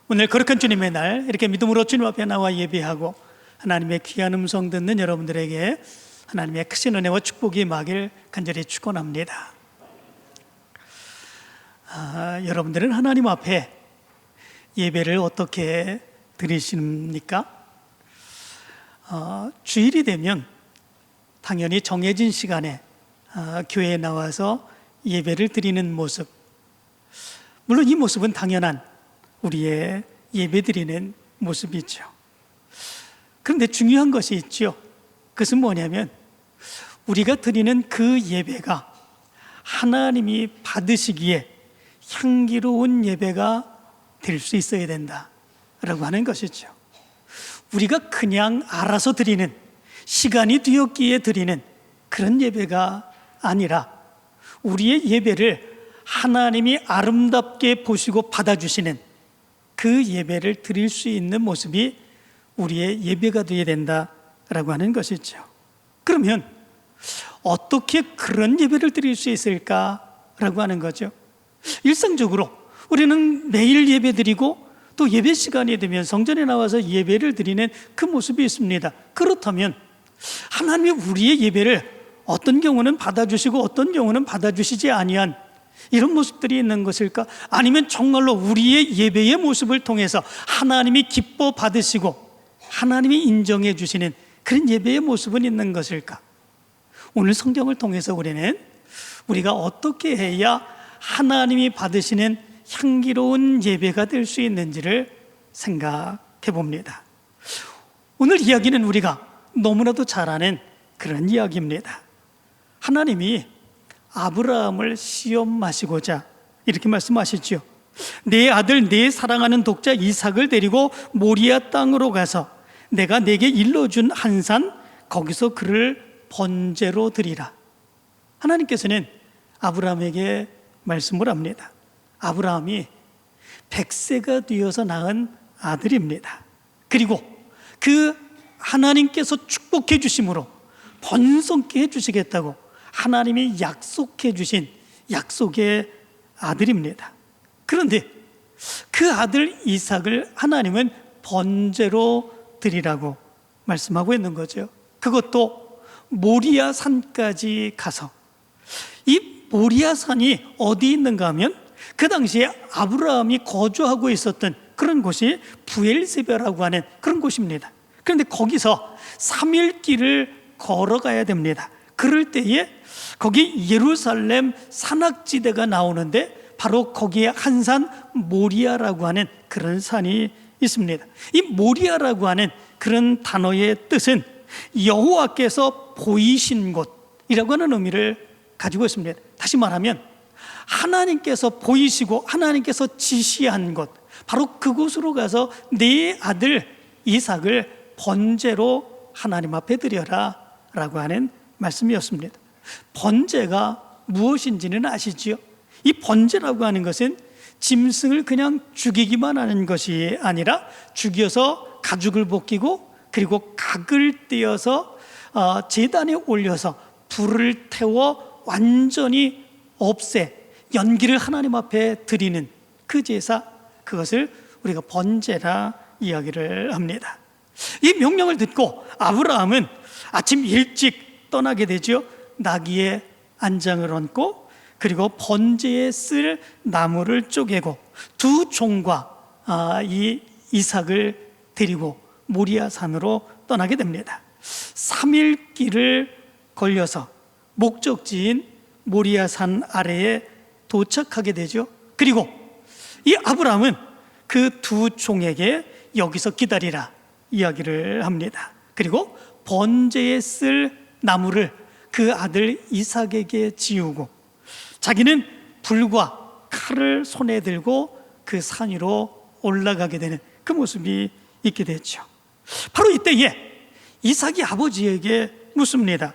오늘 거룩한 주님의 날 이렇게 믿음으로 주님 앞에 나와 예배하고 하나님의 귀한 음성 듣는 여러분들에게 하나님의 크신 은혜와 축복이 임하길 간절히 축원합니다. 여러분들은 하나님 앞에 예배를 어떻게 드리십니까? 주일이 되면 당연히 정해진 시간에 교회에 나와서 예배를 드리는 모습, 물론 이 모습은 당연한 우리의 예배 드리는 모습이죠. 그런데 중요한 것이 있죠. 그것은 뭐냐면 우리가 드리는 그 예배가 하나님이 받으시기에 향기로운 예배가 될 수 있어야 된다라고 하는 것이죠. 우리가 그냥 알아서 드리는, 시간이 되었기에 드리는 그런 예배가 아니라 우리의 예배를 하나님이 아름답게 보시고 받아주시는 그 예배를 드릴 수 있는 모습이 우리의 예배가 되어야 된다라고 하는 것이죠. 그러면 어떻게 그런 예배를 드릴 수 있을까라고 하는 거죠. 일상적으로 우리는 매일 예배 드리고 또 예배 시간이 되면 성전에 나와서 예배를 드리는 그 모습이 있습니다. 그렇다면 하나님이 우리의 예배를 어떤 경우는 받아주시고 어떤 경우는 받아주시지 아니한 이런 모습들이 있는 것일까? 아니면 정말로 우리의 예배의 모습을 통해서 하나님이 기뻐 받으시고 하나님이 인정해 주시는 그런 예배의 모습은 있는 것일까? 오늘 성경을 통해서 우리가 어떻게 해야 하나님이 받으시는 향기로운 예배가 될 수 있는지를 생각해 봅니다. 오늘 이야기는 우리가 너무나도 잘 아는 그런 이야기입니다. 하나님이 아브라함을 시험하시고자 이렇게 말씀하시죠. 내 아들, 내 사랑하는 독자 이삭을 데리고 모리아 땅으로 가서 내가 내게 일러준 한 산, 거기서 그를 번제로 드리라. 하나님께서는 아브라함에게 말씀을 합니다. 아브라함이 100세가 되어서 낳은 아들입니다. 그리고 그 하나님께서 축복해 주심으로 번성케 해주시겠다고 하나님이 약속해 주신 약속의 아들입니다. 그런데 그 아들 이삭을 하나님은 번제로 드리라고 말씀하고 있는 거죠. 그것도 모리아 산까지 가서, 이 모리아 산이 어디 있는가 하면 그 당시에 아브라함이 거주하고 있었던 그런 곳이 부엘세바라고 하는 그런 곳입니다. 그런데 거기서 3일 길을 걸어가야 됩니다. 그럴 때에 거기 예루살렘 산악지대가 나오는데 바로 거기에 한 산 모리아라고 하는 그런 산이 있습니다. 이 모리아라고 하는 그런 단어의 뜻은 여호와께서 보이신 곳이라고 하는 의미를 가지고 있습니다. 다시 말하면 하나님께서 보이시고 하나님께서 지시한 곳, 바로 그곳으로 가서 네 아들 이삭을 번제로 하나님 앞에 드려라 라고 하는 말씀이었습니다. 번제가 무엇인지는 아시지요? 이 번제라고 하는 것은 짐승을 그냥 죽이기만 하는 것이 아니라 죽여서 가죽을 벗기고 그리고 각을 떼어서 제단에 올려서 불을 태워 완전히 없애 연기를 하나님 앞에 드리는 그 제사, 그것을 우리가 번제라 이야기를 합니다. 이 명령을 듣고 아브라함은 아침 일찍 떠나게 되죠. 나귀의 안장을 얹고 그리고 번제에 쓸 나무를 쪼개고 두 종과 이 이삭을 데리고 모리아 산으로 떠나게 됩니다. 3일 길을 걸려서 목적지인 모리아 산 아래에 도착하게 되죠. 그리고 이 아브라함은 그 두 종에게 여기서 기다리라 이야기를 합니다. 그리고 번제에 쓸 나무를 그 아들 이삭에게 지우고 자기는 불과 칼을 손에 들고 그 산 위로 올라가게 되는 그 모습이 있게 됐죠. 바로 이때에 이삭이 아버지에게 묻습니다.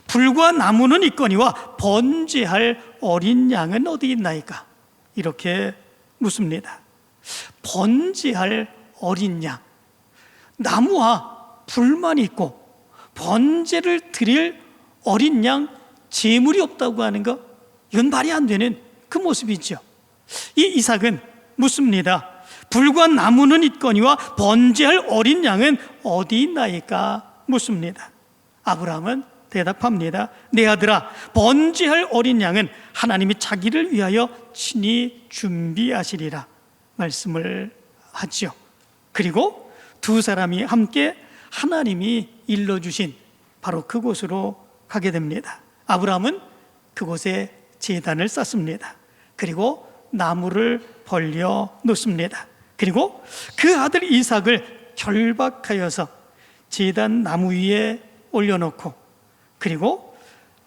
불과 나무는 있거니와 번제할 어린 양은 어디 있나이까? 이렇게 묻습니다. 번제할 어린 양, 나무와 불만 있고 번제를 드릴 어린 양 제물이 없다고 하는 것, 이건 말이 안 되는 그 모습이죠. 이 이삭은 묻습니다. 불과 나무는 있거니와 번제할 어린 양은 어디 있나이까 묻습니다. 아브라함은 대답합니다. 내 아들아, 번제할 어린 양은 하나님이 자기를 위하여 친히 준비하시리라 말씀을 하지요. 그리고 두 사람이 함께 하나님이 일러주신 바로 그곳으로 가게 됩니다. 아브라함은 그곳에 제단을 쌓습니다. 그리고 나무를 벌려 놓습니다. 그리고 그 아들 이삭을 결박하여서 제단 나무 위에 올려놓고, 그리고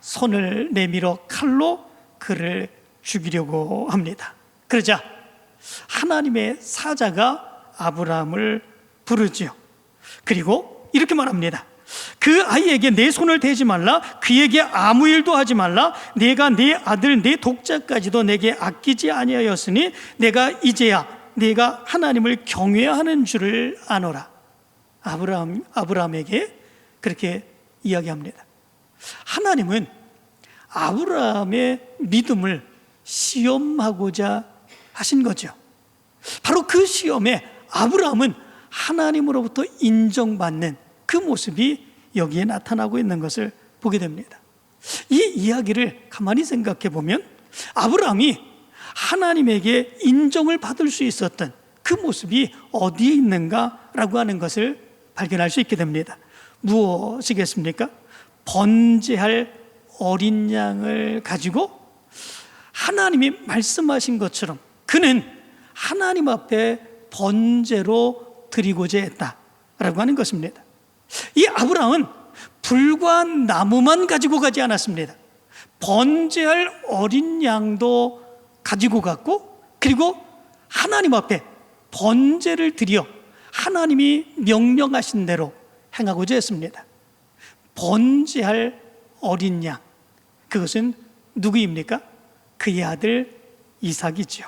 손을 내밀어 칼로 그를 죽이려고 합니다. 그러자 하나님의 사자가 아브라함을 부르지요. 그리고 이렇게 말합니다. 그 아이에게 내 손을 대지 말라. 그에게 아무 일도 하지 말라. 내가 내 아들 내 독자까지도 내게 아끼지 아니하였으니 내가 이제야 내가 하나님을 경외하는 줄을 아노라. 아브라함에게 그렇게 이야기합니다. 하나님은 아브라함의 믿음을 시험하고자 하신 거죠. 바로 그 시험에 아브라함은 하나님으로부터 인정받는 그 모습이 여기에 나타나고 있는 것을 보게 됩니다. 이 이야기를 가만히 생각해 보면 아브라함이 하나님에게 인정을 받을 수 있었던 그 모습이 어디에 있는가라고 하는 것을 발견할 수 있게 됩니다. 무엇이겠습니까? 번제할 어린 양을 가지고 하나님이 말씀하신 것처럼 그는 하나님 앞에 번제로 드리고자 했다라고 하는 것입니다. 이 아브라함은 불과 나무만 가지고 가지 않았습니다. 번제할 어린 양도 가지고 갔고, 그리고 하나님 앞에 번제를 드려 하나님이 명령하신 대로 행하고자 했습니다. 번제할 어린 양, 그것은 누구입니까? 그의 아들 이삭이죠.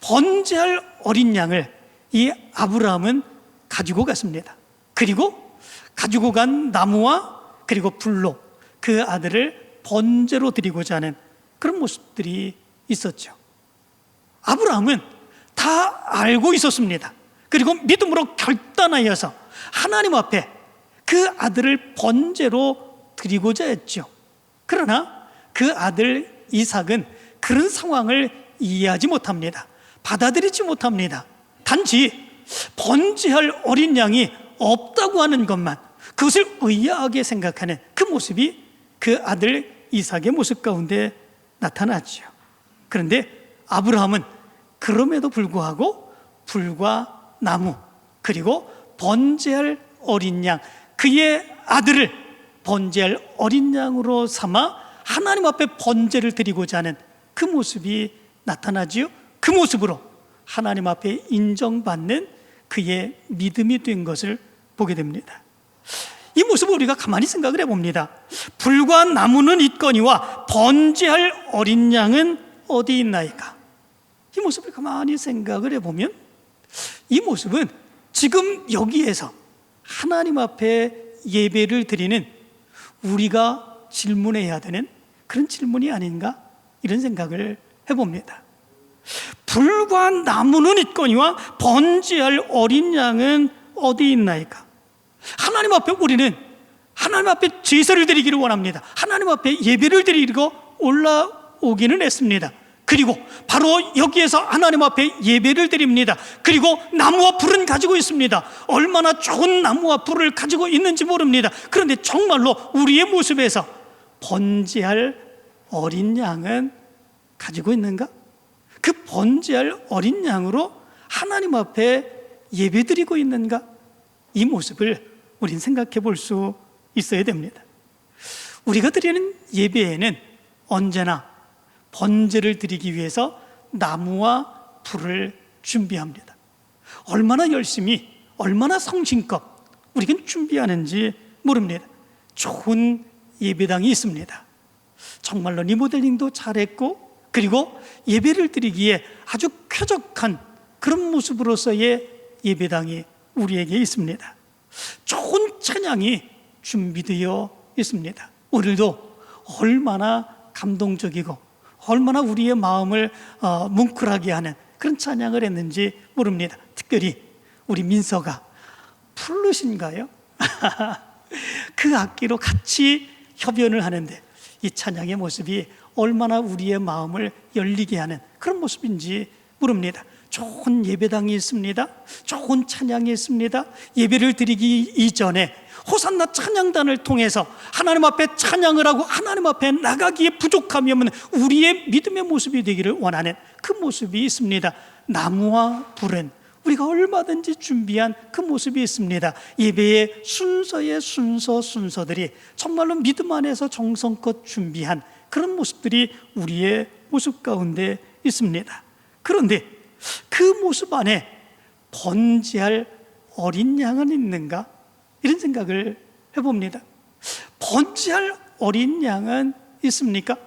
번제할 어린 양을 이 아브라함은 가지고 갔습니다. 그리고 가지고 간 나무와 그리고 불로 그 아들을 번제로 드리고자 하는 그런 모습들이 있었죠. 아브라함은 다 알고 있었습니다. 그리고 믿음으로 결단하여서 하나님 앞에 그 아들을 번제로 드리고자 했죠. 그러나 그 아들 이삭은 그런 상황을 이해하지 못합니다. 받아들이지 못합니다. 단지 번제할 어린 양이 없다고 하는 것만, 그것을 의아하게 생각하는 그 모습이 그 아들 이삭의 모습 가운데 나타났죠. 그런데 아브라함은 그럼에도 불구하고 불과 나무 그리고 번제할 어린 양, 그의 아들을 번제할 어린 양으로 삼아 하나님 앞에 번제를 드리고자 하는 그 모습이 나타나지요. 그 모습으로 하나님 앞에 인정받는 그의 믿음이 된 것을 보게 됩니다. 이 모습을 우리가 가만히 생각을 해봅니다. 불과 나무는 있거니와 번제할 어린 양은 어디 있나이까? 이 모습을 가만히 생각을 해보면 이 모습은 지금 여기에서 하나님 앞에 예배를 드리는 우리가 질문해야 되는 그런 질문이 아닌가, 이런 생각을 해봅니다. 불과 나무는 있거니와 번제할 어린 양은 어디 있나이까? 하나님 앞에 우리는 하나님 앞에 제사를 드리기를 원합니다. 하나님 앞에 예배를 드리고 올라오기는 했습니다. 그리고 바로 여기에서 하나님 앞에 예배를 드립니다. 그리고 나무와 불은 가지고 있습니다. 얼마나 좋은 나무와 불을 가지고 있는지 모릅니다. 그런데 정말로 우리의 모습에서 번제할 어린 양은 가지고 있는가? 그 번제할 어린 양으로 하나님 앞에 예배드리고 있는가? 이 모습을 우린 생각해 볼 수 있어야 됩니다. 우리가 드리는 예배에는 언제나 번제를 드리기 위해서 나무와 불을 준비합니다. 얼마나 열심히, 얼마나 성심껏 우리가 준비하는지 모릅니다. 좋은 예배당이 있습니다. 정말로 리모델링도 잘했고, 그리고 예배를 드리기에 아주 쾌적한 그런 모습으로서의 예배당이 우리에게 있습니다. 좋은 찬양이 준비되어 있습니다. 오늘도 얼마나 감동적이고 얼마나 우리의 마음을 뭉클하게 하는 그런 찬양을 했는지 모릅니다. 특별히 우리 민서가 플룻인가요? 그 악기로 같이 협연을 하는데 이 찬양의 모습이 얼마나 우리의 마음을 열리게 하는 그런 모습인지 모릅니다. 좋은 예배당이 있습니다. 좋은 찬양이 있습니다. 예배를 드리기 이전에 호산나 찬양단을 통해서 하나님 앞에 찬양을 하고 하나님 앞에 나가기에 부족함이 없는 우리의 믿음의 모습이 되기를 원하는 그 모습이 있습니다. 나무와 불은 우리가 얼마든지 준비한 그 모습이 있습니다. 예배의 순서의 순서들이 정말로 믿음 안에서 정성껏 준비한 그런 모습들이 우리의 모습 가운데 있습니다. 그런데 그 모습 안에 번제할 어린 양은 있는가? 이런 생각을 해봅니다. 번제할 어린 양은 있습니까?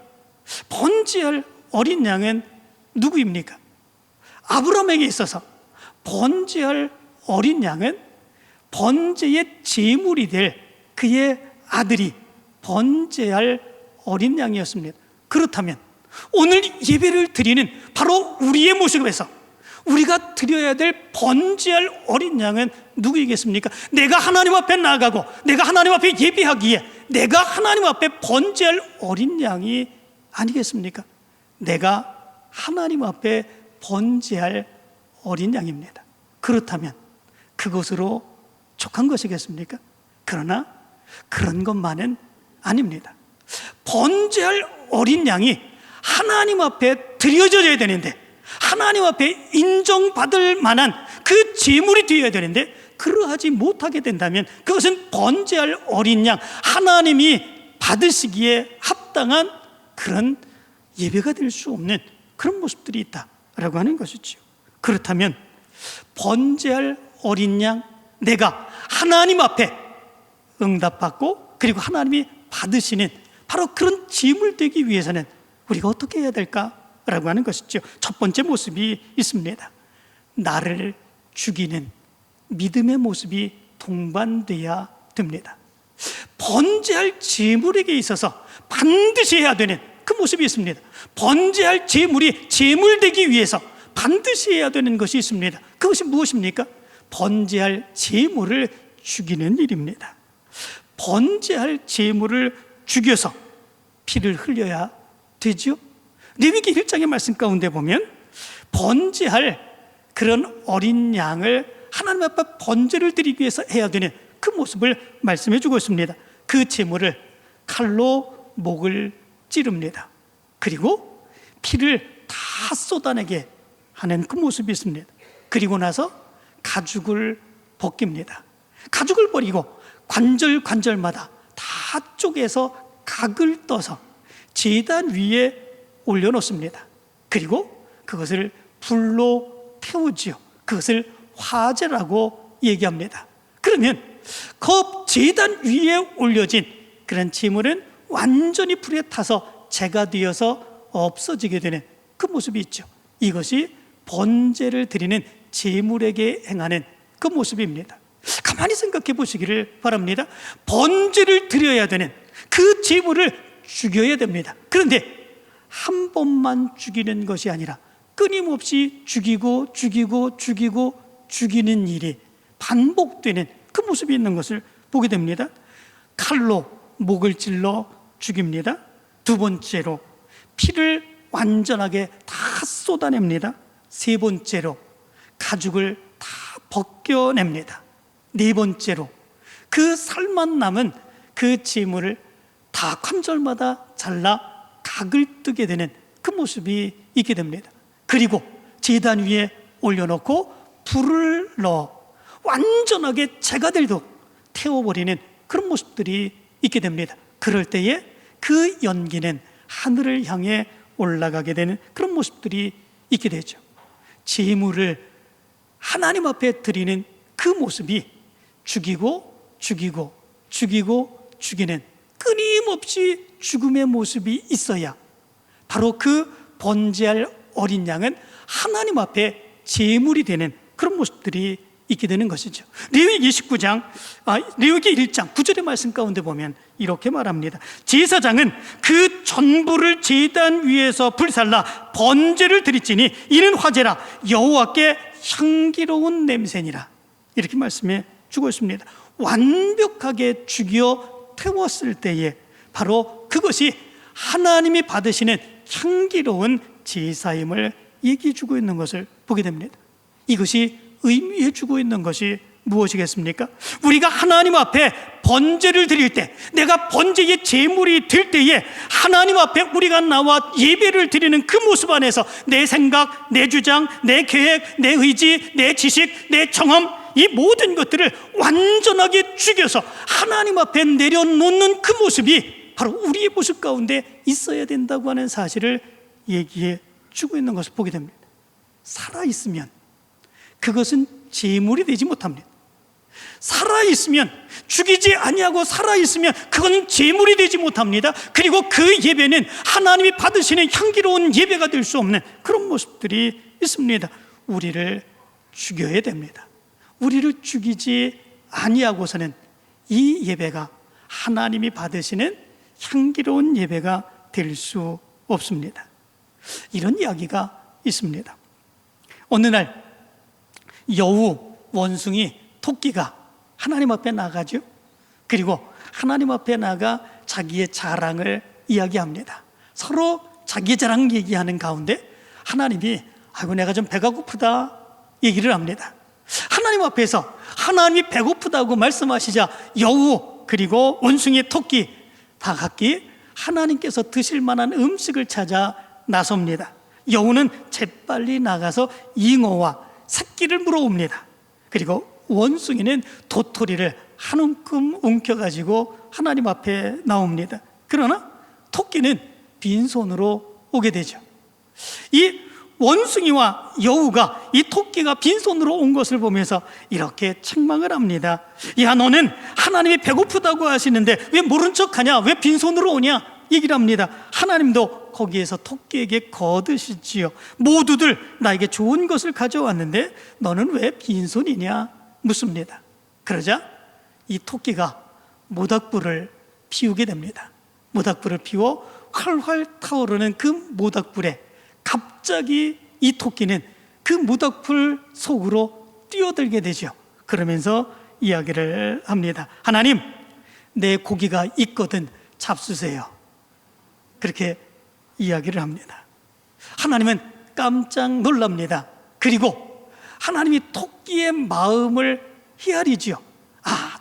번제할 어린 양은 누구입니까? 아브라함에게 있어서 번제할 어린 양은 번제의 제물이 될 그의 아들이 번제할 어린 양이었습니다. 그렇다면 오늘 예배를 드리는 바로 우리의 모습에서 우리가 드려야 될 번제할 어린 양은 누구이겠습니까? 내가 하나님 앞에 나가고 내가 하나님 앞에 예배하기에 내가 하나님 앞에 번제할 어린 양이 아니겠습니까? 내가 하나님 앞에 번제할 어린 양입니다. 그렇다면 그것으로 족한 것이겠습니까? 그러나 그런 것만은 아닙니다. 번제할 어린 양이 하나님 앞에 드려져야 되는데 하나님 앞에 인정받을 만한 그 제물이 되어야 되는데 그러하지 못하게 된다면 그것은 번제할 어린 양 하나님이 받으시기에 합당한 그런 예배가 될 수 없는 그런 모습들이 있다라고 하는 것이죠. 그렇다면 번제할 어린 양 내가 하나님 앞에 응답받고 그리고 하나님이 받으시는 바로 그런 제물 되기 위해서는 우리가 어떻게 해야 될까라고 하는 것이죠. 첫 번째 모습이 있습니다. 나를 죽이는 믿음의 모습이 동반돼야 됩니다. 번제할 제물에게 있어서 반드시 해야 되는 그 모습이 있습니다. 번제할 제물이 제물되기 위해서 반드시 해야 되는 것이 있습니다. 그것이 무엇입니까? 번제할 제물을 죽이는 일입니다. 번제할 제물을 죽여서 피를 흘려야 되죠. 레위기 1장의 말씀 가운데 보면 번제할 그런 어린 양을 하나님 앞에 번제를 드리기 위해서 해야 되는 그 모습을 말씀해 주고 있습니다. 그 제물을 칼로 목을 찌릅니다. 그리고 피를 다 쏟아내게 하는 그 모습이 있습니다. 그리고 나서 가죽을 벗깁니다. 가죽을 버리고 관절마다 다 쪼개서 각을 떠서 제단 위에 올려놓습니다. 그리고 그것을 불로 태우지요. 그것을 화제라고 얘기합니다. 그러면 그 제단 위에 올려진 그런 제물은 완전히 불에 타서 재가 되어서 없어지게 되는 그 모습이 있죠. 이것이 번제를 드리는 제물에게 행하는 그 모습입니다. 가만히 생각해 보시기를 바랍니다. 번제를 드려야 되는 그 제물을 죽여야 됩니다. 그런데 한 번만 죽이는 것이 아니라 끊임없이 죽이고 죽이는 일이 반복되는 그 모습이 있는 것을 보게 됩니다. 칼로 목을 찔러 죽입니다. 두 번째로 피를 완전하게 다 쏟아냅니다. 세 번째로 가죽을 다 벗겨냅니다. 네 번째로 그 살만 남은 그 제물을 다 관절마다 잘라 각을 뜨게 되는 그 모습이 있게 됩니다. 그리고 제단 위에 올려놓고 불을 넣어 완전하게 재가 되도록 태워버리는 그런 모습들이 있게 됩니다. 그럴 때에 그 연기는 하늘을 향해 올라가게 되는 그런 모습들이 있게 되죠. 제물을 하나님 앞에 드리는 그 모습이 죽이는 끊임없이 죽음의 모습이 있어야 바로 그 번제할 어린 양은 하나님 앞에 제물이 되는 그런 모습들이 있게 되는 것이죠. 레위기 19장, 레위기 1장 9절의 말씀 가운데 보면 이렇게 말합니다. 제사장은 그 전부를 제단 위에서 불살라 번제를 드릴지니 이는 화제라 여호와께 향기로운 냄새니라. 이렇게 말씀해 주고 있습니다. 완벽하게 죽여 태웠을 때에 바로 그것이 하나님이 받으시는 향기로운 제사임을 얘기해 주고 있는 것을 보게 됩니다. 이것이 의미해 주고 있는 것이 무엇이겠습니까? 우리가 하나님 앞에 번제를 드릴 때, 내가 번제의 제물이 될 때에 하나님 앞에 우리가 나와 예배를 드리는 그 모습 안에서 내 생각, 내 주장, 내 계획, 내 의지, 내 지식, 내 경험, 이 모든 것들을 완전하게 죽여서 하나님 앞에 내려놓는 그 모습이 바로 우리의 모습 가운데 있어야 된다고 하는 사실을 얘기해 주고 있는 것을 보게 됩니다. 살아있으면 그것은 제물이 되지 못합니다. 살아있으면, 죽이지 아니하고 살아있으면 그건 제물이 되지 못합니다. 그리고 그 예배는 하나님이 받으시는 향기로운 예배가 될 수 없는 그런 모습들이 있습니다. 우리를 죽여야 됩니다. 우리를 죽이지 아니하고서는 이 예배가 하나님이 받으시는 향기로운 예배가 될 수 없습니다. 이런 이야기가 있습니다. 어느 날 여우, 원숭이, 토끼가 하나님 앞에 나가죠. 그리고 하나님 앞에 나가 자기의 자랑을 이야기합니다. 서로 자기의 자랑 얘기하는 가운데 하나님이 아이고 내가 좀 배가 고프다 얘기를 합니다. 하나님 앞에서 하나님이 배고프다고 말씀하시자 여우 그리고 원숭이, 토끼 다 각기 하나님께서 드실 만한 음식을 찾아 나섭니다. 여우는 재빨리 나가서 잉어와 새끼를 물어옵니다. 그리고 원숭이는 도토리를 한 움큼 웅켜가지고 하나님 앞에 나옵니다. 그러나 토끼는 빈손으로 오게 되죠. 이 원숭이와 여우가 이 토끼가 빈손으로 온 것을 보면서 이렇게 책망을 합니다. 야, 너는 하나님이 배고프다고 하시는데 왜 모른 척하냐? 왜 빈손으로 오냐? 얘기를 합니다. 하나님도 거기에서 토끼에게 거두시지요. 모두들 나에게 좋은 것을 가져왔는데 너는 왜 빈손이냐? 묻습니다. 그러자 이 토끼가 모닥불을 피우게 됩니다. 모닥불을 피워 활활 타오르는 그 모닥불에 갑자기 이 토끼는 그 모닥불 속으로 뛰어들게 되죠. 그러면서 이야기를 합니다. 하나님, 내 고기가 있거든 잡수세요. 그렇게 이야기를 합니다. 하나님은 깜짝 놀랍니다. 그리고 하나님이 토끼의 마음을 헤아리지요.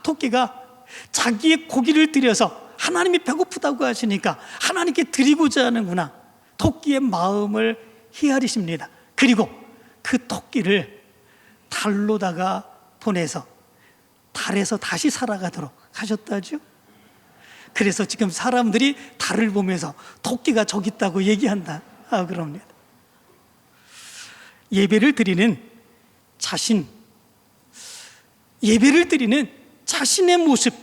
토끼가 자기의 고기를 들여서 하나님이 배고프다고 하시니까 하나님께 드리고자 하는구나. 토끼의 마음을 헤아리십니다. 그리고 그 토끼를 달로다가 보내서 달에서 다시 살아가도록 하셨다죠. 그래서 지금 사람들이 달을 보면서 토끼가 저기 있다고 얘기한다 그럽니다. 예배를 드리는 자신의 모습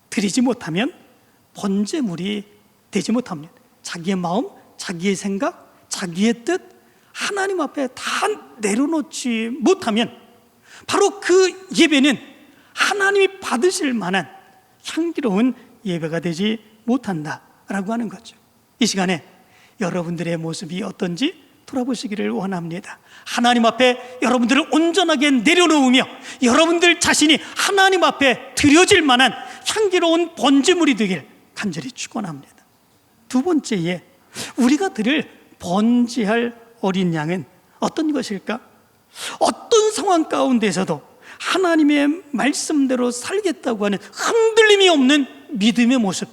드리지 못하면 번제물이 되지 못합니다. 자기의 마음, 자기의 생각, 자기의 뜻 하나님 앞에 다 내려놓지 못하면 바로 그 예배는 하나님이 받으실 만한 향기로운 예배가 되지 못한다라고 하는 거죠. 이 시간에 여러분들의 모습이 어떤지 돌아보시기를 원합니다. 하나님 앞에 여러분들을 온전하게 내려놓으며 여러분들 자신이 하나님 앞에 드려질 만한 향기로운 번제물이 되길 간절히 축원합니다. 두 번째에 우리가 드릴 번제할 어린 양은 어떤 것일까? 어떤 상황 가운데서도 하나님의 말씀대로 살겠다고 하는 흔들림이 없는 믿음의 모습,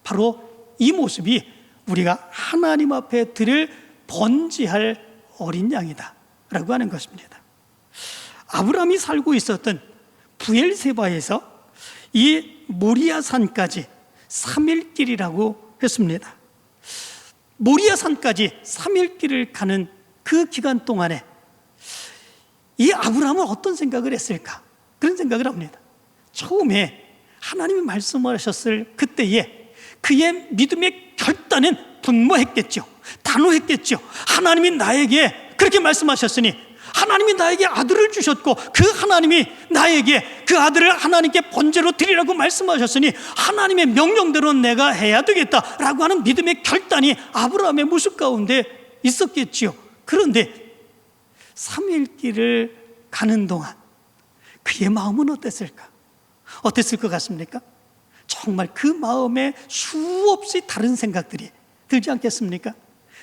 바로 이 모습이 우리가 하나님 앞에 드릴 번제할 어린 양이다 라고 하는 것입니다. 아브라함이 살고 있었던 부엘세바에서 이 모리아산까지 3일 길이라고 했습니다. 모리아산까지 3일 길을 가는 그 기간 동안에 이 아브라함은 어떤 생각을 했을까? 그런 생각을 합니다. 처음에 하나님이 말씀하셨을 그때에 그의 믿음의 결단은 분모했겠죠. 단호했겠죠. 하나님이 나에게 그렇게 말씀하셨으니 하나님이 나에게 아들을 주셨고 그 하나님이 나에게 그 아들을 하나님께 번제로 드리라고 말씀하셨으니 하나님의 명령대로 내가 해야 되겠다라고 하는 믿음의 결단이 아브라함의 모습 가운데 있었겠지요. 그런데 3일 길을 가는 동안 그의 마음은 어땠을까? 어땠을 것 같습니까? 정말 그 마음에 수없이 다른 생각들이 들지 않겠습니까?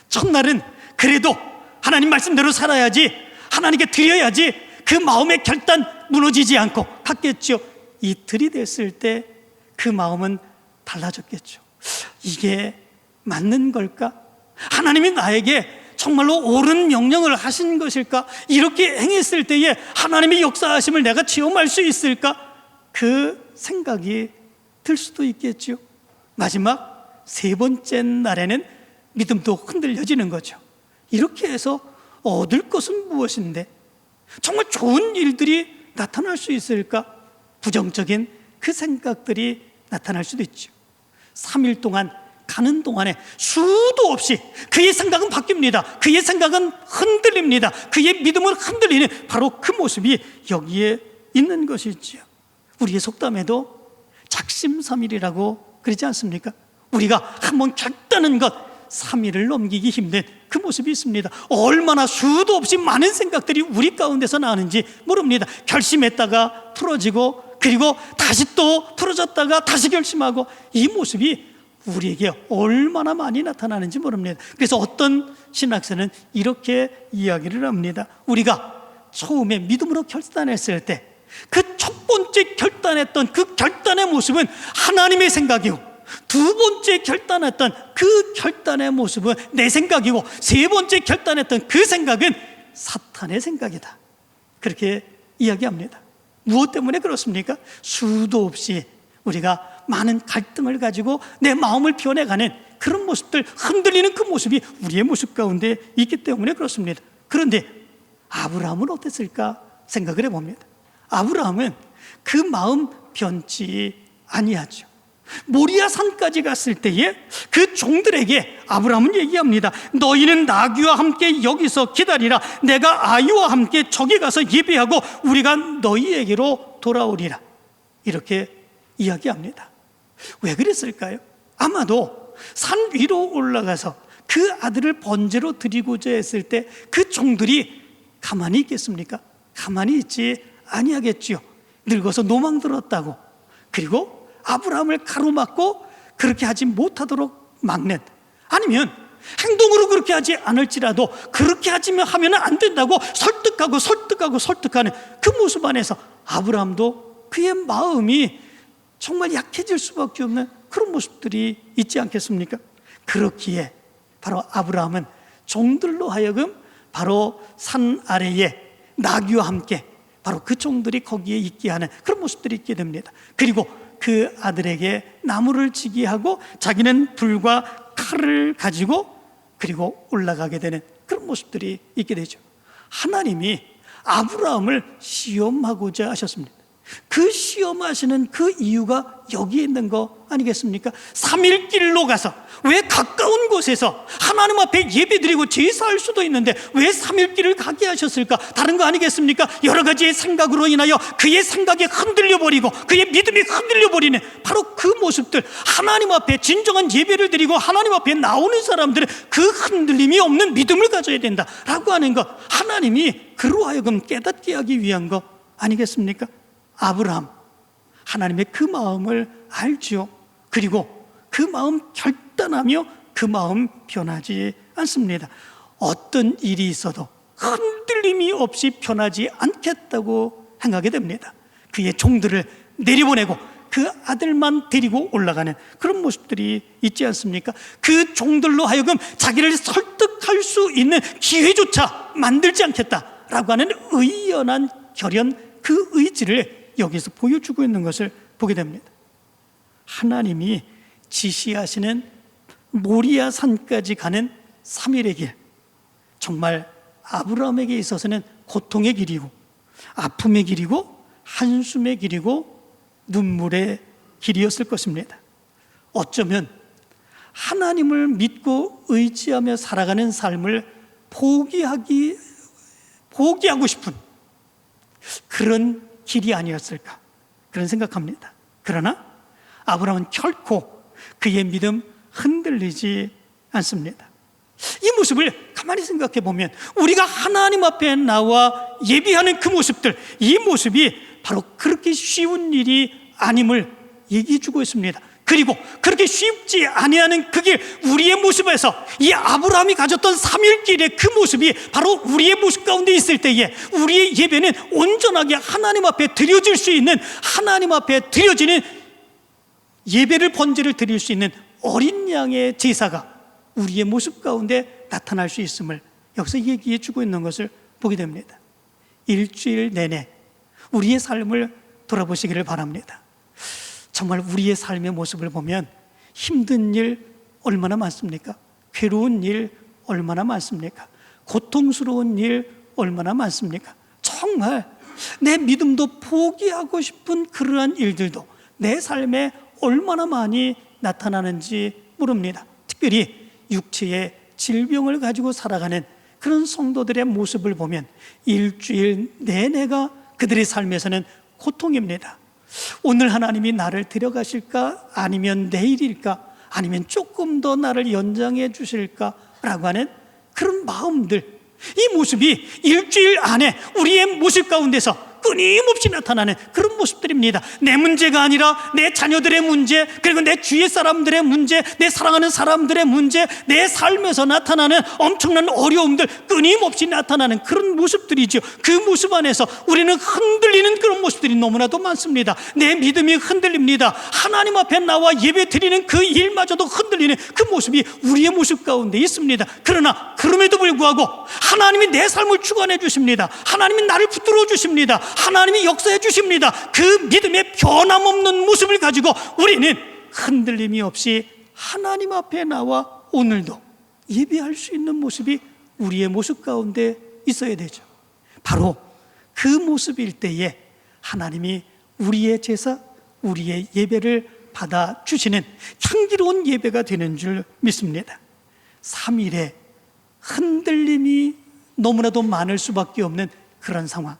첫날은 그래도 하나님 말씀대로 살아야지, 하나님께 드려야지, 그 마음의 결단 무너지지 않고 갔겠죠. 이틀이 됐을 때 그 마음은 달라졌겠죠. 이게 맞는 걸까? 하나님이 나에게 정말로 옳은 명령을 하신 것일까? 이렇게 행했을 때에 하나님의 역사하심을 내가 체험할 수 있을까? 그 생각이 들 수도 있겠죠. 마지막 3번째 날에는 믿음도 흔들려지는 거죠. 이렇게 해서 얻을 것은 무엇인데 정말 좋은 일들이 나타날 수 있을까? 부정적인 그 생각들이 나타날 수도 있죠. 3일 동안 가는 동안에 수도 없이 그의 생각은 바뀝니다. 그의 생각은 흔들립니다. 그의 믿음은 흔들리는 바로 그 모습이 여기에 있는 것이지요. 우리의 속담에도 작심삼일이라고 그러지 않습니까? 우리가 한번 결단한 것 3일을 넘기기 힘든 그 모습이 있습니다. 얼마나 수도 없이 많은 생각들이 우리 가운데서 나는지 모릅니다. 결심했다가 풀어지고 그리고 다시 또 풀어졌다가 다시 결심하고 이 모습이 우리에게 얼마나 많이 나타나는지 모릅니다. 그래서 어떤 신학자는 이렇게 이야기를 합니다. 우리가 처음에 믿음으로 결단했을 때 그 첫 번째 결단했던 그 결단의 모습은 하나님의 생각이고 두 번째 결단했던 그 결단의 모습은 내 생각이고 세 번째 결단했던 그 생각은 사탄의 생각이다. 그렇게 이야기합니다. 무엇 때문에 그렇습니까? 수도 없이 우리가 많은 갈등을 가지고 내 마음을 변해가는 그런 모습들, 흔들리는 그 모습이 우리의 모습 가운데 있기 때문에 그렇습니다. 그런데 아브라함은 어땠을까 생각을 해봅니다. 아브라함은 그 마음 변치 아니하죠. 모리아 산까지 갔을 때에 그 종들에게 아브라함은 얘기합니다. 너희는 나귀와 함께 여기서 기다리라. 내가 아이와 함께 저기 가서 예배하고 우리가 너희에게로 돌아오리라. 이렇게 이야기합니다. 왜 그랬을까요? 아마도 산 위로 올라가서 그 아들을 번제로 드리고자 했을 때 그 종들이 가만히 있겠습니까? 가만히 있지 아니하겠지요. 늙어서 노망 들었다고, 그리고 아브라함을 가로막고 그렇게 하지 못하도록 막는, 아니면 행동으로 그렇게 하지 않을지라도 그렇게 하면 안 된다고 설득하는 그 모습 안에서 아브라함도 그의 마음이 정말 약해질 수밖에 없는 그런 모습들이 있지 않겠습니까? 그렇기에 바로 아브라함은 종들로 하여금 바로 산 아래에 나귀와 함께 바로 그 종들이 거기에 있게 하는 그런 모습들이 있게 됩니다. 그리고 그 아들에게 나무를 지게 하고 자기는 불과 칼을 가지고 그리고 올라가게 되는 그런 모습들이 있게 되죠. 하나님이 아브라함을 시험하고자 하셨습니다. 그 시험하시는 그 이유가 여기에 있는 거 아니겠습니까? 3일 길로 가서, 왜 가까운 곳에서 하나님 앞에 예배드리고 제사할 수도 있는데 왜 3일 길을 가게 하셨을까? 다른 거 아니겠습니까? 여러 가지의 생각으로 인하여 그의 생각이 흔들려버리고 그의 믿음이 흔들려버리는 바로 그 모습들, 하나님 앞에 진정한 예배를 드리고 하나님 앞에 나오는 사람들은 그 흔들림이 없는 믿음을 가져야 된다라고 하는 것, 하나님이 그로 하여금 깨닫게 하기 위한 거 아니겠습니까? 아브라함, 하나님의 그 마음을 알죠. 그리고 그 마음 결단하며 그 마음 변하지 않습니다. 어떤 일이 있어도 흔들림이 없이 변하지 않겠다고 생각이 됩니다. 그의 종들을 내려보내고 그 아들만 데리고 올라가는 그런 모습들이 있지 않습니까? 그 종들로 하여금 자기를 설득할 수 있는 기회조차 만들지 않겠다라고 하는 의연한 결연, 그 의지를 여기서 보여주고 있는 것을 보게 됩니다. 하나님이 지시하시는 모리아 산까지 가는 3일의 길, 정말 아브라함에게 있어서는 고통의 길이고 아픔의 길이고 한숨의 길이고 눈물의 길이었을 것입니다. 어쩌면 하나님을 믿고 의지하며 살아가는 삶을 포기하고 싶은 그런 길이 아니었을까, 그런 생각합니다. 그러나 아브라함은 결코 그의 믿음 흔들리지 않습니다. 이 모습을 가만히 생각해 보면 우리가 하나님 앞에 나와 예배하는 그 모습들, 이 모습이 바로 그렇게 쉬운 일이 아님을 얘기해 주고 있습니다. 그리고 그렇게 쉽지 아니하는 그 길, 우리의 모습에서 이 아브라함이 가졌던 3일길의 그 모습이 바로 우리의 모습 가운데 있을 때에 우리의 예배는 온전하게 하나님 앞에 드려질 수 있는, 하나님 앞에 드려지는 예배를, 번제를 드릴 수 있는 어린 양의 제사가 우리의 모습 가운데 나타날 수 있음을 여기서 얘기해 주고 있는 것을 보게 됩니다. 일주일 내내 우리의 삶을 돌아보시기를 바랍니다. 정말 우리의 삶의 모습을 보면 힘든 일 얼마나 많습니까? 괴로운 일 얼마나 많습니까? 고통스러운 일 얼마나 많습니까? 정말 내 믿음도 포기하고 싶은 그러한 일들도 내 삶에 얼마나 많이 나타나는지 모릅니다. 특별히 육체의 질병을 가지고 살아가는 그런 성도들의 모습을 보면 일주일 내내가 그들의 삶에서는 고통입니다. 오늘 하나님이 나를 데려가실까? 아니면 내일일까? 아니면 조금 더 나를 연장해 주실까?라고 하는 그런 마음들, 이 모습이 일주일 안에 우리의 모습 가운데서 끊임없이 나타나는 그런 모습들입니다. 내 문제가 아니라 내 자녀들의 문제, 그리고 내 주위의 사람들의 문제, 내 사랑하는 사람들의 문제, 내 삶에서 나타나는 엄청난 어려움들, 끊임없이 나타나는 그런 모습들이죠. 그 모습 안에서 우리는 흔들리는 그런 모습들이 너무나도 많습니다. 내 믿음이 흔들립니다. 하나님 앞에 나와 예배 드리는 그 일마저도 흔들리는 그 모습이 우리의 모습 가운데 있습니다. 그러나 그럼에도 불구하고 하나님이 내 삶을 주관해 주십니다. 하나님이 나를 붙들어 주십니다. 하나님이 역사해 주십니다. 그 믿음의 변함없는 모습을 가지고 우리는 흔들림이 없이 하나님 앞에 나와 오늘도 예배할 수 있는 모습이 우리의 모습 가운데 있어야 되죠. 바로 그 모습일 때에 하나님이 우리의 제사, 우리의 예배를 받아주시는 향기로운 예배가 되는 줄 믿습니다. 3일에 흔들림이 너무나도 많을 수밖에 없는 그런 상황,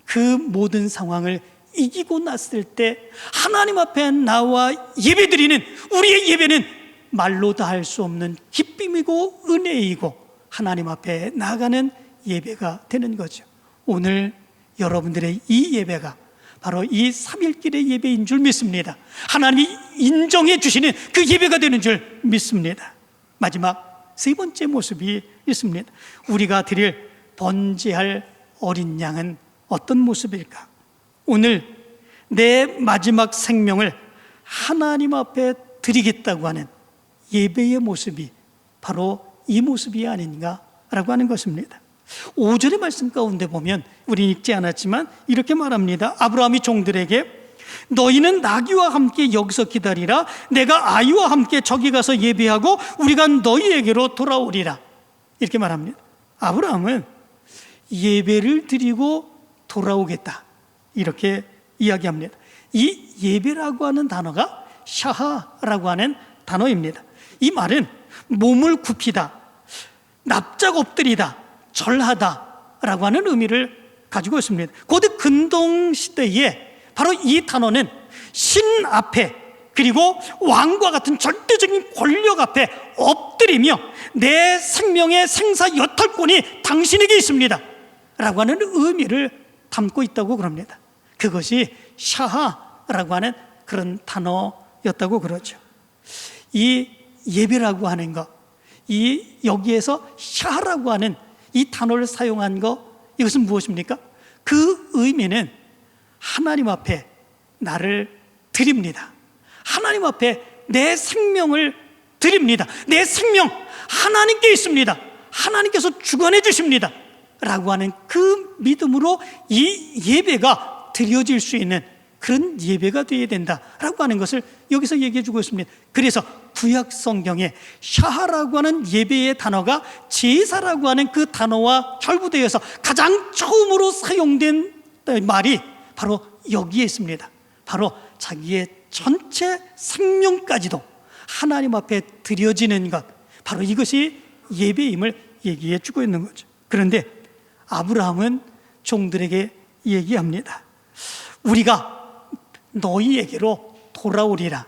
그 모든 상황을 이기고 났을 때 하나님 앞에 나와 예배드리는 우리의 예배는 말로 다 할 수 없는 기쁨이고 은혜이고 하나님 앞에 나가는 예배가 되는 거죠. 오늘 여러분들의 이 예배가 바로 이 3일길의 예배인 줄 믿습니다. 하나님이 인정해 주시는 그 예배가 되는 줄 믿습니다. 마지막 세 번째 모습이 있습니다. 우리가 드릴 번제할 어린 양은 어떤 모습일까? 오늘 내 마지막 생명을 하나님 앞에 드리겠다고 하는 예배의 모습이 바로 이 모습이 아닌가라고 하는 것입니다. 5절의 말씀 가운데 보면 우리는 읽지 않았지만 이렇게 말합니다. 아브라함이 종들에게 너희는 나귀와 함께 여기서 기다리라. 내가 아이와 함께 저기 가서 예배하고 우리가 너희에게로 돌아오리라. 이렇게 말합니다. 아브라함은 예배를 드리고 돌아오겠다, 이렇게 이야기합니다. 이 예배라고 하는 단어가 샤하라고 하는 단어입니다. 이 말은 몸을 굽히다, 납작 엎드리다, 절하다라고 하는 의미를 가지고 있습니다. 고대 근동 시대에 바로 이 단어는 신 앞에, 그리고 왕과 같은 절대적인 권력 앞에 엎드리며 내 생명의 생사 여탈권이 당신에게 있습니다 라고 하는 의미를 담고 있다고 그럽니다. 그것이 샤하라고 하는 그런 단어였다고 그러죠. 이 예배라고 하는 것, 이 여기에서 샤하라고 하는 이 단어를 사용한 것, 이것은 무엇입니까? 그 의미는 하나님 앞에 나를 드립니다. 하나님 앞에 내 생명을 드립니다. 내 생명 하나님께 있습니다. 하나님께서 주관해 주십니다 라고 하는 그 믿음으로 이 예배가 드려질 수 있는 그런 예배가 되어야 된다라고 하는 것을 여기서 얘기해 주고 있습니다. 그래서 구약 성경에 샤하라고 하는 예배의 단어가 제사라고 하는 그 단어와 결부되어서 가장 처음으로 사용된 말이 바로 여기에 있습니다. 바로 자기의 전체 생명까지도 하나님 앞에 드려지는 것, 바로 이것이 예배임을 얘기해 주고 있는 거죠. 그런데 아브라함은 종들에게 얘기합니다. 우리가 너희에게로 돌아오리라,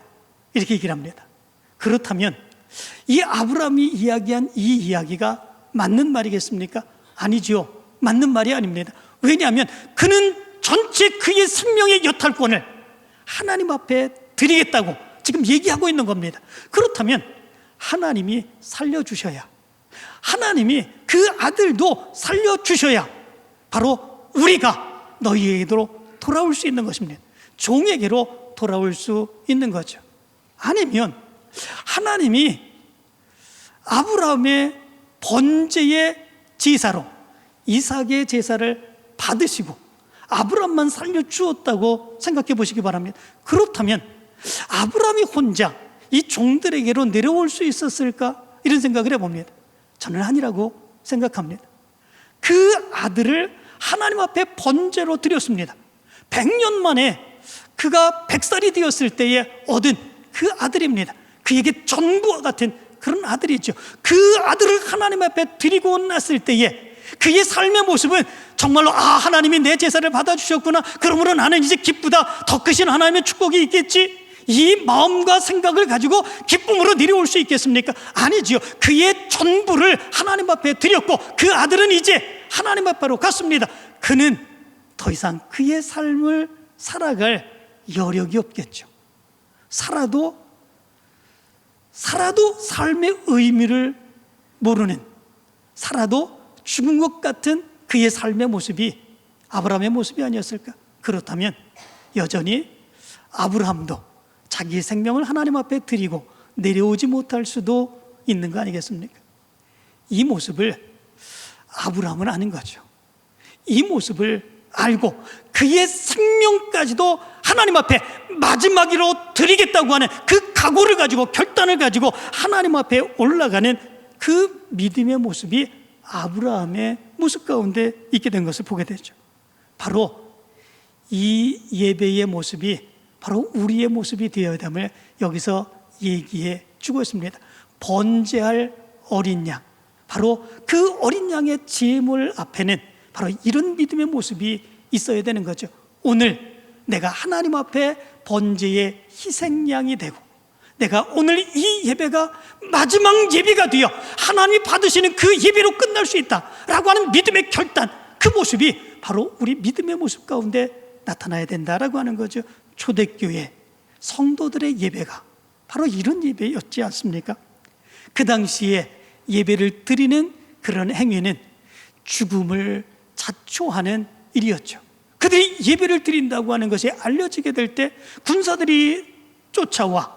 이렇게 얘기를 합니다. 그렇다면 이 아브라함이 이야기한 이 이야기가 맞는 말이겠습니까? 아니지요. 맞는 말이 아닙니다. 왜냐하면 그는 전체 그의 생명의 여탈권을 하나님 앞에 드리겠다고 지금 얘기하고 있는 겁니다. 그렇다면 하나님이 살려주셔야, 하나님이 그 아들도 살려주셔야 바로 우리가 너희에게로 돌아올 수 있는 것입니다. 종에게로 돌아올 수 있는 거죠. 아니면 하나님이 아브라함의 번제의 제사로 이삭의 제사를 받으시고 아브라함만 살려주었다고 생각해 보시기 바랍니다. 그렇다면 아브라함이 혼자 이 종들에게로 내려올 수 있었을까? 이런 생각을 해봅니다. 저는 아니라고 생각합니다. 그 아들을 하나님 앞에 번제로 드렸습니다. 100년 만에 그가 100살이 되었을 때에 얻은 그 아들입니다. 그에게 전부와 같은 그런 아들이죠. 그 아들을 하나님 앞에 드리고 났을 때에 그의 삶의 모습은 정말로 하나님이 내 제사를 받아주셨구나, 그러므로 나는 이제 기쁘다, 더 크신 하나님의 축복이 있겠지, 이 마음과 생각을 가지고 기쁨으로 내려올 수 있겠습니까? 아니지요. 그의 전부를 하나님 앞에 드렸고 그 아들은 이제 하나님 앞으로 갔습니다. 그는 더 이상 그의 삶을 살아갈 여력이 없겠죠. 살아도 삶의 의미를 모르는, 살아도 죽은 것 같은 그의 삶의 모습이 아브라함의 모습이 아니었을까? 그렇다면 여전히 아브라함도 자기의 생명을 하나님 앞에 드리고 내려오지 못할 수도 있는 거 아니겠습니까? 이 모습을 아브라함은 아는 거죠. 이 모습을 알고 그의 생명까지도 하나님 앞에 마지막으로 드리겠다고 하는 그 각오를 가지고, 결단을 가지고 하나님 앞에 올라가는 그 믿음의 모습이 아브라함의 모습 가운데 있게 된 것을 보게 되죠. 바로 이 예배의 모습이 바로 우리의 모습이 되어야 됨을 여기서 얘기해 주고 있습니다. 번제할 어린 양, 바로 그 어린 양의 제물 앞에는 바로 이런 믿음의 모습이 있어야 되는 거죠. 오늘 내가 하나님 앞에 번제의 희생양이 되고, 내가 오늘 이 예배가 마지막 예배가 되어 하나님이 받으시는 그 예배로 끝날 수 있다라고 하는 믿음의 결단, 그 모습이 바로 우리 믿음의 모습 가운데 나타나야 된다라고 하는 거죠. 초대교회 성도들의 예배가 바로 이런 예배였지 않습니까? 그 당시에 예배를 드리는 그런 행위는 죽음을 자초하는 일이었죠. 그들이 예배를 드린다고 하는 것이 알려지게 될 때 군사들이 쫓아와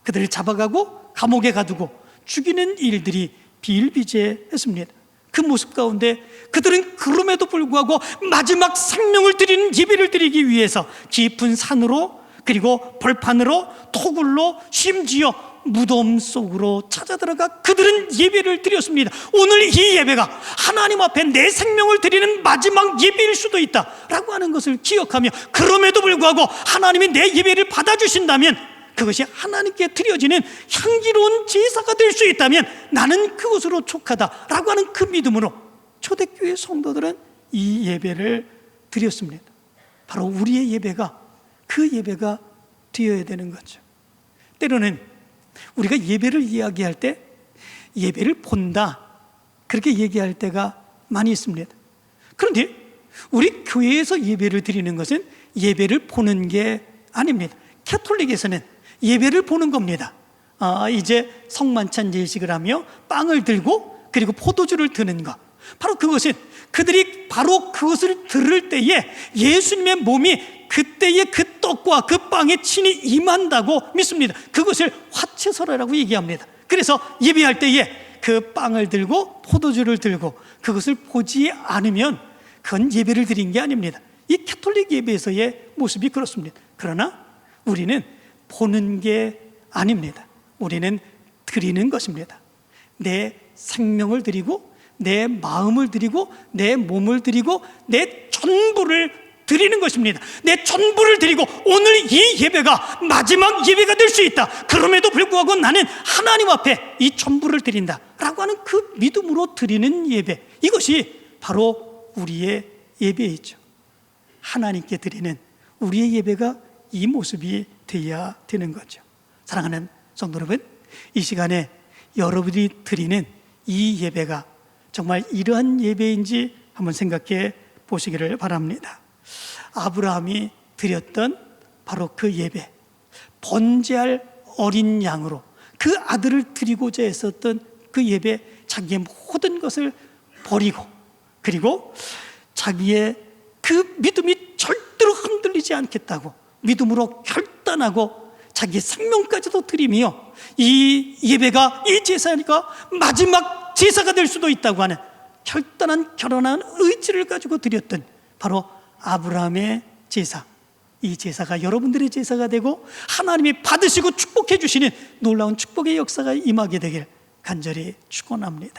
그들을 잡아가고 감옥에 가두고 죽이는 일들이 비일비재했습니다. 그 모습 가운데 그들은 그럼에도 불구하고 마지막 생명을 드리는 예배를 드리기 위해서 깊은 산으로, 그리고 벌판으로, 토굴로, 심지어 무덤 속으로 찾아 들어가 그들은 예배를 드렸습니다. 오늘 이 예배가 하나님 앞에 내 생명을 드리는 마지막 예배일 수도 있다라고 하는 것을 기억하며, 그럼에도 불구하고 하나님이 내 예배를 받아주신다면, 그것이 하나님께 드려지는 향기로운 제사가 될 수 있다면 나는 그것으로 족하다라고 하는 그 믿음으로 초대교회 성도들은 이 예배를 드렸습니다. 바로 우리의 예배가 그 예배가 되어야 되는 거죠. 때로는 우리가 예배를 이야기할 때 예배를 본다, 그렇게 얘기할 때가 많이 있습니다. 그런데 우리 교회에서 예배를 드리는 것은 예배를 보는 게 아닙니다. 캐톨릭에서는 예배를 보는 겁니다. 이제 성만찬 예식을 하며 빵을 들고 그리고 포도주를 드는 것, 바로 그것은 그들이 바로 그것을 들을 때에 예수님의 몸이 그때의 그 떡과 그 빵에 친히 임한다고 믿습니다. 그것을 화채설화라고 얘기합니다. 그래서 예배할 때에 그 빵을 들고 포도주를 들고 그것을 보지 않으면 그건 예배를 드린 게 아닙니다. 이 캐톨릭 예배에서의 모습이 그렇습니다. 그러나 우리는 보는 게 아닙니다. 우리는 드리는 것입니다. 내 생명을 드리고 내 마음을 드리고 내 몸을 드리고 내 전부를 드리는 것입니다. 내 전부를 드리고 오늘 이 예배가 마지막 예배가 될 수 있다. 그럼에도 불구하고 나는 하나님 앞에 이 전부를 드린다라고 하는 그 믿음으로 드리는 예배, 이것이 바로 우리의 예배이죠. 하나님께 드리는 우리의 예배가 이 모습이 되어야 되는 거죠. 사랑하는 성도 여러분, 이 시간에 여러분이 드리는 이 예배가 정말 이러한 예배인지 한번 생각해 보시기를 바랍니다. 아브라함이 드렸던 바로 그 예배, 번제할 어린 양으로 그 아들을 드리고자 했었던 그 예배, 자기의 모든 것을 버리고, 그리고 자기의 그 믿음이 절대로 흔들리지 않겠다고 믿음으로 결단하고 자기의 생명까지도 드리며, 이 예배가, 이 제사니까 마지막 제사가 될 수도 있다고 하는 결단한 의지를 가지고 드렸던 바로 아브라함의 제사, 이 제사가 여러분들의 제사가 되고 하나님이 받으시고 축복해 주시는 놀라운 축복의 역사가 임하게 되길 간절히 축원합니다.